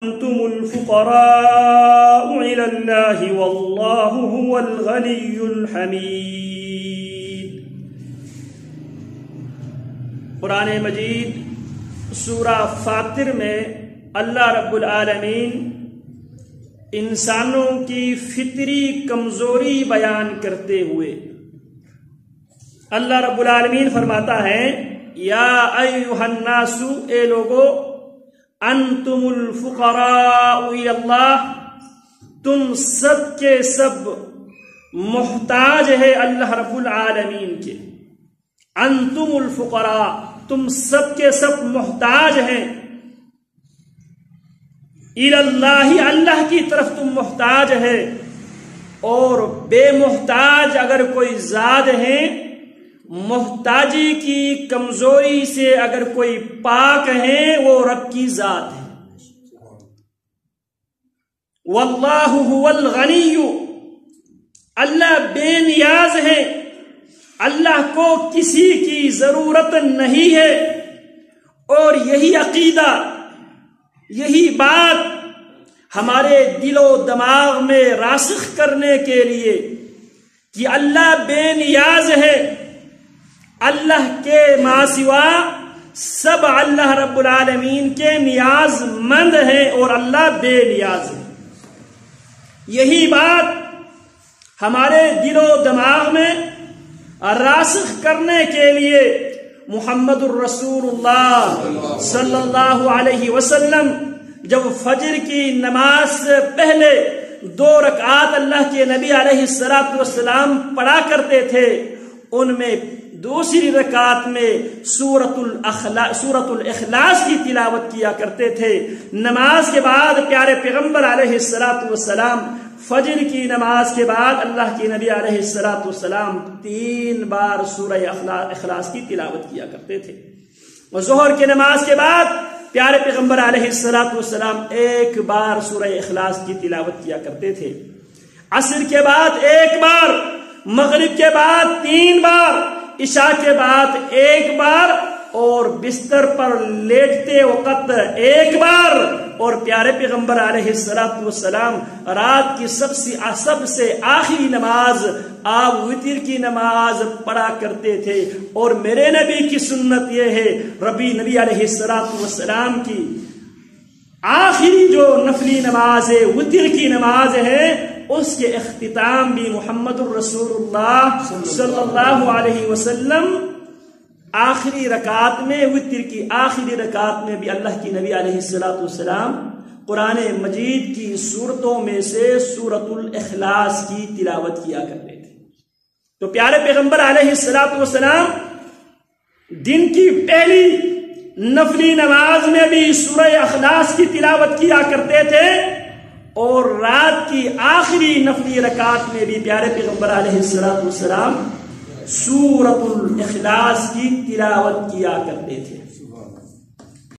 أنتم الفقراء إلى الله والله هو الغني الحميد۔ قرآن مجید سورہ فاطر میں اللہ رب العالمین انسانوں کی فطری کمزوری بیان کرتے ہوئے اللہ رب العالمین فرماتا ہے، یا ایھا الناس، اے لوگو، انتم الفقراء الی اللہ، تم سب کے سب محتاج ہے اللہ رب العالمین کے۔ انتم الفقراء، تم سب کے سب محتاج ہیں، الی اللہ، اللہ کی طرف تم محتاج ہے، اور بے محتاج اگر کوئی ذات ہے، محتاجی کی کمزوری سے اگر کوئی پاک ہے، وہ رب کی ذات ہے۔ واللہ هو الغنی، اللہ بے نیاز ہے، اللہ کو کسی کی ضرورت نہیں ہے۔ اور یہی عقیدہ، یہی بات ہمارے دل و دماغ میں راسخ کرنے کے لیے کہ اللہ بے نیاز ہے، اللہ کے ماں سوا سب اللہ رب العالمین کے نیاز مند ہیں، اور اللہ بے نیاز ہے۔ یہی بات ہمارے دل و دماغ میں راسخ کرنے کے لیے محمد الرسول اللہ صلی اللہ علیہ وسلم جب فجر کی نماز سے پہلے 2 رکعات اللہ کے نبی علیہ السلام پڑھا کرتے تھے، ان میں دوسری رکعت میں سورۃ الاخلاص کی تلاوت کیا کرتے تھے۔ نماز کے بعد پیارے پیغمبر علیہ السلام فجر کی نماز کے بعد اللہ کے نبی علیہ السلام 3 بار سورہ اخلاص کی تلاوت کیا کرتے تھے، اور ظہر کی نماز کے بعد پیارے پیغمبر علیہ السلام 1 بار سورہ اخلاص کی تلاوت کیا کرتے تھے۔ عصر کے بعد 1 بار، مغرب کے بعد 3 بار، عشاء کے بعد 1 بار، اور بستر پر لیٹتے وقت 1 بار، اور پیارے پیغمبر علیہ السلام رات کی سب سے آخری نماز آپ وتر کی نماز پڑھا کرتے تھے۔ اور میرے نبی کی سنت یہ ہے، نبی علیہ السلام کی آخری جو نفلی نماز ہے، وتر کی نماز ہے، اس کے اختتام بھی محمد الرسول اللہ صلی اللہ علیہ وسلم آخری رکعت میں، وتر کی آخری رکعت میں بھی اللہ کی نبی علیہ السلام قرآن مجید کی سورتوں میں سے سورۃ الاخلاص کی تلاوت کیا کرتے تھے۔ تو پیارے پیغمبر علیہ السلام دن کی پہلی نفلی نماز میں بھی سورہ اخلاص کی تلاوت کیا کرتے تھے، اور رات کی آخری نفلی رکعت میں بھی پیارے پیغمبر علیہ السلام سورۃ الاخلاص کی تلاوت کیا کرتے تھے۔